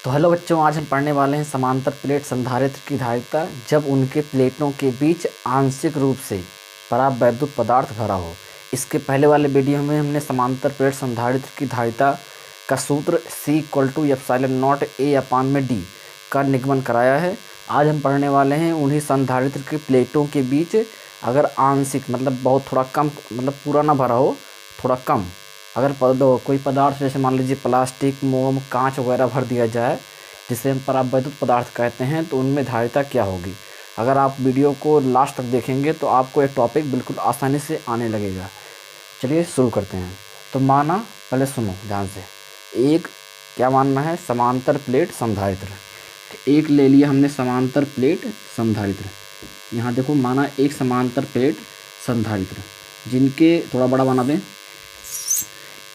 तो हेलो बच्चों, आज हम पढ़ने वाले हैं समांतर प्लेट संधारित्र की धारिता जब उनके प्लेटों के बीच आंशिक रूप से परावैद्युत पदार्थ भरा हो। इसके पहले वाले वीडियो में हमने समांतर प्लेट संधारित्र की धारिता का सूत्र C=ε0A/d का निगमन कराया है। आज हम पढ़ने वाले हैं उन्हीं संधारित्र के प्लेटों के बीच अगर आंशिक मतलब बहुत थोड़ा कम, मतलब पूरा ना भरा हो, थोड़ा कम, अगर कोई पदार्थ जैसे मान लीजिए प्लास्टिक, मोम, कांच वगैरह भर दिया जाए जिसे हम परावैद्युत पदार्थ कहते हैं, तो उनमें धारिता क्या होगी। अगर आप वीडियो को लास्ट तक देखेंगे तो आपको एक टॉपिक बिल्कुल आसानी से आने लगेगा। चलिए शुरू करते हैं। तो माना, पहले सुनो ध्यान से, एक क्या मानना है, समांतर प्लेट संधारित्र। एक ले लिया हमने समांतर प्लेट संधारित्र। यहाँ देखो, माना एक समांतर प्लेट संधारित्र जिनके, थोड़ा बड़ा बना दें,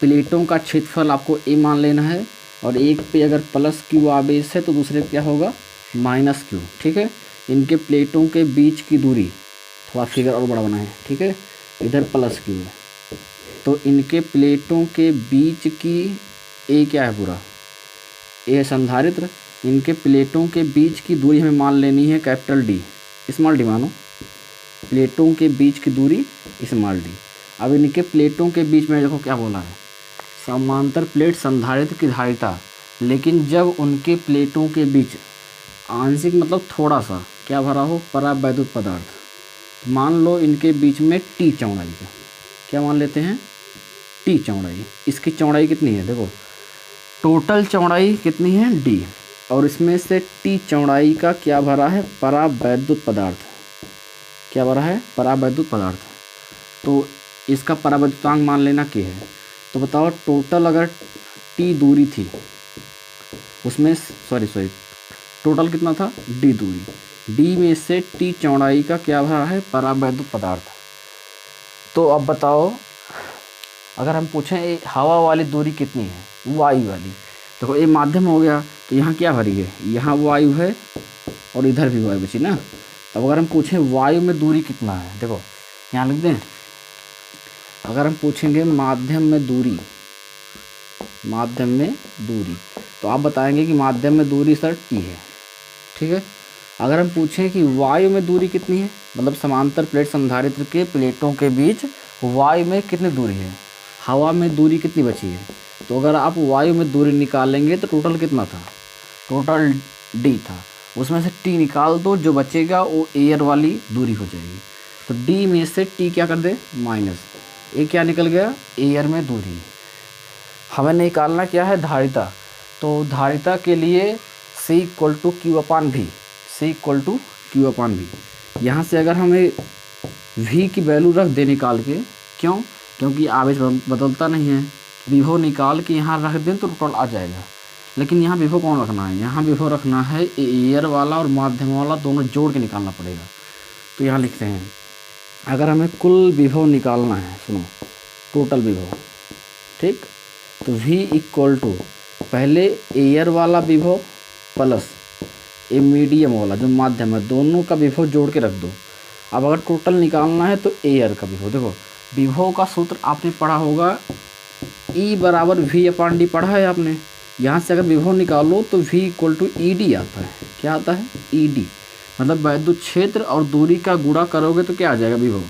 प्लेटों का क्षेत्रफल आपको ए मान लेना है और एक पे अगर प्लस क्यू आवेश है तो दूसरे पे क्या होगा, माइनस क्यू। ठीक है, इनके प्लेटों के बीच की दूरी, थोड़ा फिगर और बड़ा बनाएं, ठीक है, इधर प्लस क्यू है तो इनके प्लेटों के बीच की ए क्या है, पूरा ए संधारित्र। इनके प्लेटों के बीच की दूरी हमें मान लेनी है कैपिटल डी, स्मॉल डी मानो, प्लेटों के बीच की दूरी स्मॉल डी। अब इनके प्लेटों के बीच में देखो क्या बोला है, समांतर प्लेट संधारित्र की धारिता, लेकिन जब उनके प्लेटों के बीच आंशिक मतलब थोड़ा सा क्या भरा हो, परावैद्युत पदार्थ। मान लो इनके बीच में टी चौड़ाई है, क्या मान लेते हैं, टी चौड़ाई। इसकी चौड़ाई कितनी है, देखो टोटल चौड़ाई कितनी है, डी, और इसमें से टी चौड़ाई का क्या भरा है, परावैद्युत पदार्थ। क्या भरा है, परावैद्युत पदार्थ। तो इसका परावैद्युतांक मान लेना के है। तो बताओ टोटल अगर टी दूरी थी उसमें टोटल कितना था, डी दूरी, डी में से टी चौड़ाई का क्या भरा है, परावैद्युत पदार्थ। तो अब बताओ, अगर हम पूछें हवा वाली दूरी कितनी है, वायु वाली, देखो ये माध्यम हो गया तो यहाँ क्या भरी है, यहाँ वायु है और इधर भी वायु बची ना। अब अगर हम पूछें वायु में दूरी कितना है, देखो यहाँ लिख दें, अगर हम पूछेंगे माध्यम में दूरी, माध्यम में दूरी, तो आप बताएंगे कि माध्यम में दूरी सर टी है, ठीक है। अगर हम पूछें कि वायु में दूरी कितनी है, मतलब समांतर प्लेट संधारित्र के प्लेटों के बीच वायु में कितनी दूरी है, हवा में दूरी कितनी बची है, तो अगर आप वायु में दूरी निकालेंगे तो टोटल कितना था, टोटल डी था, उसमें से टी निकाल दो, जो बचेगा वो एयर वाली दूरी हो जाएगी। तो डी में से टी क्या कर दे, माइनस, ये क्या निकल गया, एयर में दूरी। हमें निकालना क्या है, धारिता। तो धारिता के लिए C=Q/V, C=Q/V। यहाँ से अगर हमें V की वैल्यू रख दे निकाल के, क्यों, क्योंकि आवेश बदलता नहीं है, विभव निकाल के यहाँ रख दें तो टोटल आ जाएगा। लेकिन यहाँ विभव कौन रखना है, यहाँ विभव रखना है एयर वाला और माध्यम वाला, दोनों जोड़ के निकालना पड़ेगा। तो यहाँ लिखते हैं, अगर हमें कुल विभव निकालना है, सुनो टोटल विभव, ठीक, तो V पहले एयर वाला विभव प्लस ए मीडियम वाला जो माध्यम है, दोनों का विभव जोड़ के रख दो। अब अगर टोटल निकालना है तो एयर का विभव, देखो विभव का सूत्र आपने पढ़ा होगा, E=V/d पढ़ा है आपने। यहाँ से अगर विभव निकालो तो V=ED आता है। क्या आता है, ED, मतलब वैद्युत क्षेत्र और दूरी का गुणा करोगे तो क्या आ जाएगा, विभव।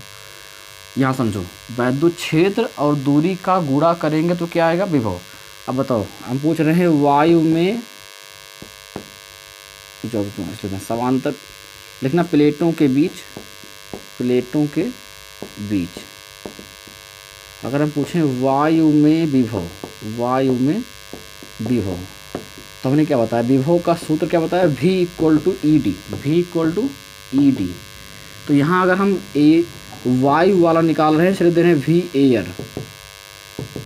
यहाँ समझो, वैद्युत क्षेत्र और दूरी का गुणा करेंगे तो क्या आएगा, विभव। अब बताओ, हम पूछ रहे हैं वायु में, समांतर लिखना, प्लेटों के बीच, प्लेटों के बीच अगर हम पूछें वायु में विभव, वायु में विभव, तो हमने क्या बताया, विभव का सूत्र क्या बताया, V=ED, V=ED। तो यहाँ अगर हम वायु वाला निकाल रहे हैं, चलिए दे रहे हैं V एयर,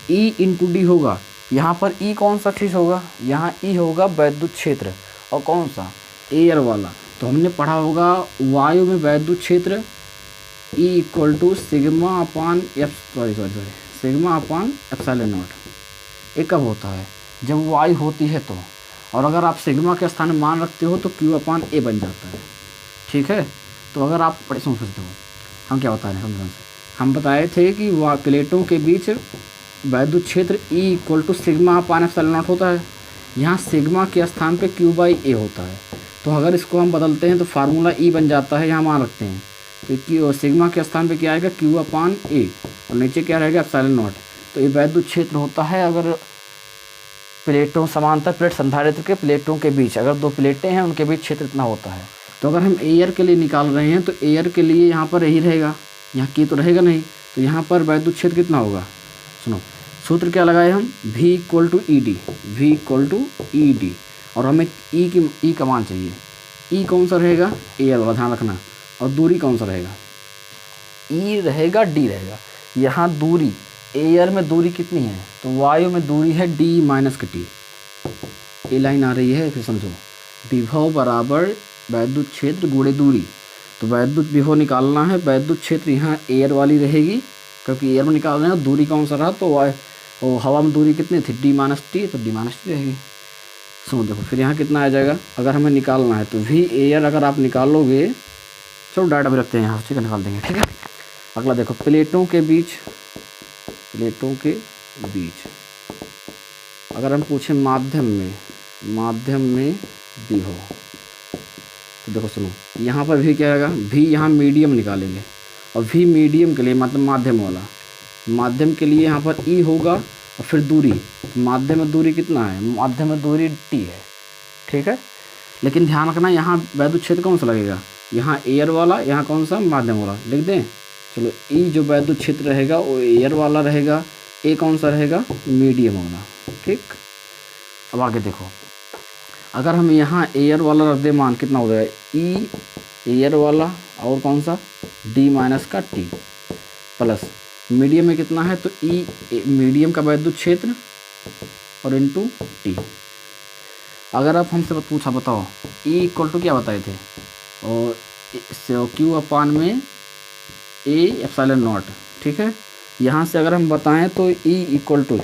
E × D होगा। यहाँ पर E कौन सा चीज़ होगा, यहाँ E होगा वैद्युत क्षेत्र, और कौन सा, एयर वाला। तो हमने पढ़ा होगा वायु में वैद्युत क्षेत्र E=σ/ε0। ये कब होता है, जब वायु होती है तो, और अगर आप सिग्मा के स्थान में मान रखते हो तो Q/A बन जाता है, ठीक है। तो अगर आप सुन सकते हो, हम क्या बता रहे हैं, हम बताए थे कि प्लेटों के बीच वैद्युत क्षेत्र E = σ/ε0 होता है। यहाँ सिग्मा के स्थान पे Q बाई ए होता है। तो अगर इसको हम बदलते हैं तो फार्मूला E बन जाता है, यहाँ मान रखते हैं तो सिग्मा के स्थान पे क्या आएगा Q अपान ए और नीचे क्या रहेगा एप्सिलॉन नॉट। तो ये वैद्युत क्षेत्र होता है अगर प्लेटों समांतर प्लेट संधारित्र के प्लेटों के बीच अगर दो प्लेटें हैं उनके बीच क्षेत्र इतना होता है। तो अगर हम एयर के लिए निकाल रहे हैं तो एयर के लिए यहाँ पर यही रहेगा, यहाँ की तो रहेगा नहीं, तो यहाँ पर वैद्युत क्षेत्र कितना होगा। सुनो सूत्र क्या लगाए हम, V equal to E D, V equal to E D, और हमें ई का मान चाहिए। ई कौन सा रहेगा, एयर वाला, ध्यान रखना। और दूरी कौन सा रहेगा, ई रहेगा डी रहेगा। यहाँ दूरी एयर में दूरी कितनी है, तो वायु में दूरी है डी माइनस के टी। ए लाइन आ रही है, फिर समझो विभव बराबर वैद्युत क्षेत्र गुणे दूरी। तो वैद्युत विभव निकालना है, वैद्युत क्षेत्र यहाँ एयर वाली रहेगी क्योंकि एयर में निकाल रहे हैं। दूरी कौन सा रहा, तो हवा में दूरी कितनी थी, डी माइनस टी, तो डी माइनस टी रहेगी। सुनो देखो फिर यहाँ कितना आ जाएगा अगर हमें निकालना है तो वी एयर अगर आप निकालोगे, चलो डाटा भी रखते हैं यहाँ, ठीक है निकाल देंगे, ठीक है। अगला देखो प्लेटों के बीच अगर हम पूछें माध्यम में विभव, तो देखो सुनो यहाँ पर भी क्या आएगा, भी यहाँ मीडियम निकालेंगे और भी मीडियम के लिए मतलब माध्यम वाला, माध्यम के लिए यहाँ पर ई होगा और फिर दूरी, तो माध्यम में दूरी कितना है, माध्यम में दूरी टी है, ठीक है। लेकिन ध्यान रखना यहाँ वैद्युत क्षेत्र कौन सा लगेगा, यहाँ एयर वाला, यहाँ कौन सा माध्यम वाला, लिख दें। चलो ई जो वैद्युत क्षेत्र रहेगा वो एयर वाला रहेगा, ए कौन सा रहेगा, मीडियम वाला, ठीक। अब आगे देखो अगर हम यहाँ एयर वाला रख दें मान कितना हो जाएगा, ई एयर वाला और कौन सा डी माइनस का टी प्लस मीडियम में कितना है, तो ई मीडियम का वैद्युत क्षेत्र और इनटू टी। अगर आप हमसे पूछा बताओ ई इक्वल टू क्या बताए थे, और क्यू अपान में ए एप्सिलॉन नॉट, ठीक है। यहाँ से अगर हम बताएं तो ई इक्वल टू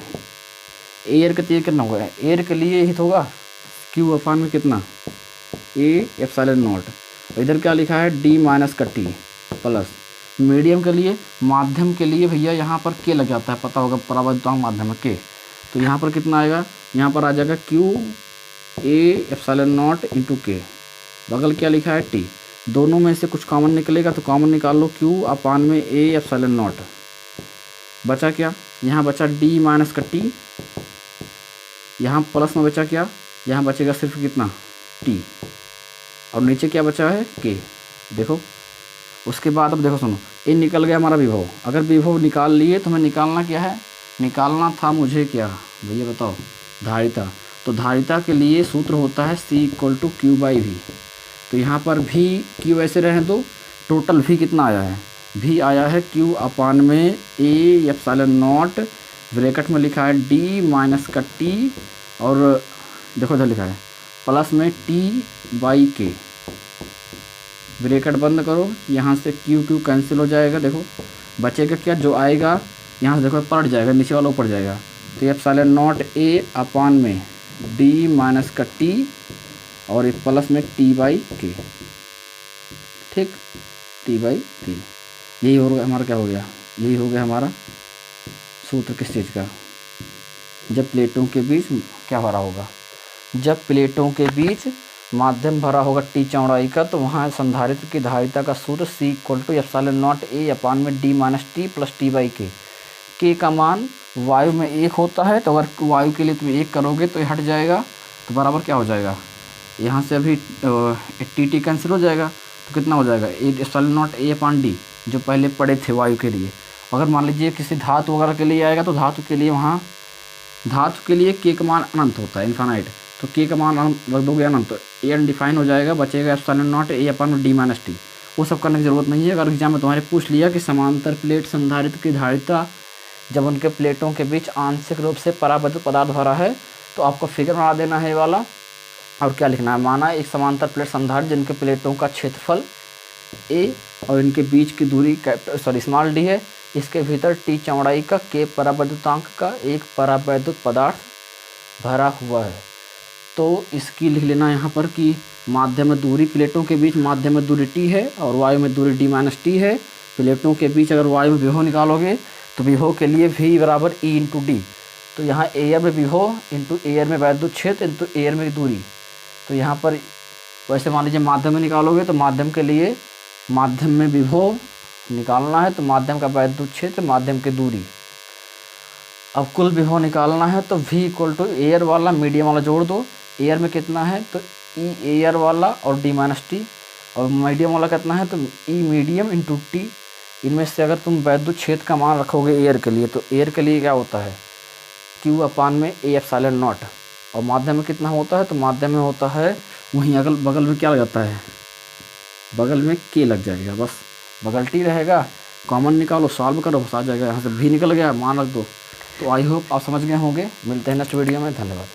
एयर के लिए कितना होगा, एयर के लिए ही तो होगा क्यू अपान में कितना ए एप्सिलॉन नॉट, इधर क्या लिखा है डी माइनस का टी प्लस मीडियम के लिए, माध्यम के लिए भैया यहाँ पर के लग जाता है, पता होगा परावर्तनांक माध्यम में के, तो यहाँ पर कितना आएगा, यहाँ पर आ जाएगा Q A epsilon not into के, बगल क्या लिखा है टी, दोनों में से कुछ कॉमन निकलेगा तो कॉमन निकाल लो, क्यू अपान में ए एप्सिलॉन नॉट, बचा क्या, यहाँ बचा डी माइनस का टी, यहाँ प्लस में बचा क्या, यहाँ बचेगा सिर्फ कितना टी, और नीचे क्या बचा है के, देखो। उसके बाद अब देखो सुनो ये निकल गया हमारा विभव। अगर विभव निकाल लिए तो हमें निकालना क्या है, निकालना था मुझे क्या भैया बताओ, धारिता। तो धारिता के लिए सूत्र होता है C equal to Q by V. तो यहाँ पर भी क्यू ऐसे रहे तो टोटल भी कितना आया है, भी आया है क्यू अपान में ए एप्सिलॉन नॉट, ब्रैकेट में लिखा है डी माइनस का टी, और देखो इधर लिखा है प्लस में टी बाई के, ब्रैकेट बंद करो, यहाँ से क्यू कैंसिल हो जाएगा, देखो बचेगा क्या, जो आएगा यहाँ से देखो पलट जाएगा, नीचे वाला ऊपर जाएगा, तो एप्सिलॉन नॉट ए अपान में डी माइनस का टी और एक प्लस में टी बाई के, ठीक, टी बाई के। यही हो गया हमारा, क्या हो गया, यही हो गया हमारा सूत्र किस चीज़ का, जब प्लेटों के बीच क्या भरा होगा, जब प्लेटों के बीच माध्यम भरा होगा टी चौड़ाई का, तो वहाँ संधारित्र की धारिता का सूत्र C equal to epsilon naught A upon में D minus T plus T by K का मान वायु में 1 होता है, तो अगर वायु के लिए तुम 1 करोगे तो ये हट जाएगा, तो बराबर क्या हो जाएगा, यहाँ से अभी टी कैंसिल हो जाएगा, तो कितना हो जाएगा epsilon naught A upon D, जो पहले पड़े थे वायु के लिए। अगर मान लीजिए किसी धातु वगैरह के लिए आएगा तो धातु के लिए वहाँ धातु के लिए के का मान अनंत होता है, इन्फानाइट, तो के का मान रख दोगे अनंत, तो ए अनडिफाइन हो जाएगा, बचेगा एप्सिलॉन नॉट ए अपान में डी माइनस टी। वो सब करने की ज़रूरत नहीं है। अगर एग्जाम में तुम्हारे पूछ लिया कि समांतर प्लेट संधारित्र की धारिता जब उनके प्लेटों के बीच आंशिक रूप से परावैद्युत पदार्थ भरा है, तो आपको फिगर बना देना है वाला, और क्या लिखना है, माना एक समांतर प्लेट संधारित्र जिनके प्लेटों का क्षेत्रफल ए और इनके बीच की दूरी स्मॉल डी है, इसके भीतर टी चौड़ाई का के परावैद्युतांक का एक परावैद्युत पदार्थ भरा हुआ है। तो इसकी लिख लेना यहाँ पर कि माध्यम में दूरी, प्लेटों के बीच माध्यम में दूरी टी है और वायु में दूरी डी माइनस टी है। प्लेटों के बीच अगर वायु में विभव निकालोगे तो विभव के लिए V बराबर E इंटू डी, तो यहाँ एयर में विभव इंटू एयर में वैद्युत क्षेत्र इंटू एयर में दूरी। तो यहाँ पर वैसे मान लीजिए माध्यम में निकालोगे तो माध्यम के लिए माध्यम में विभव निकालना है, तो माध्यम का वैद्युत क्षेत्र, माध्यम की दूरी। अब कुल विभव निकालना है तो V इक्वल टू एयर वाला मीडियम वाला जोड़ दो। एयर में कितना है तो E एयर वाला और D माइनस टी, और मीडियम वाला कितना है तो E मीडियम इंटू टी। इनमें से अगर तुम वैद्युत क्षेत्र का मान रखोगे एयर के लिए, तो एयर के लिए क्या होता है Q अपान में A एप्सिलॉन नॉट। और माध्यम में कितना होता है तो माध्यम में होता है वहीं अगल बगल में क्या लग जाता है, बगल में K लग जाएगा, बस बगल T रहेगा। कॉमन निकालो, सॉल्व करो, बस आ जाएगा। यहाँ से V निकल गया, मान रख दो। तो आई होप आप समझ गए होंगे। मिलते हैं नेक्स्ट वीडियो में, धन्यवाद।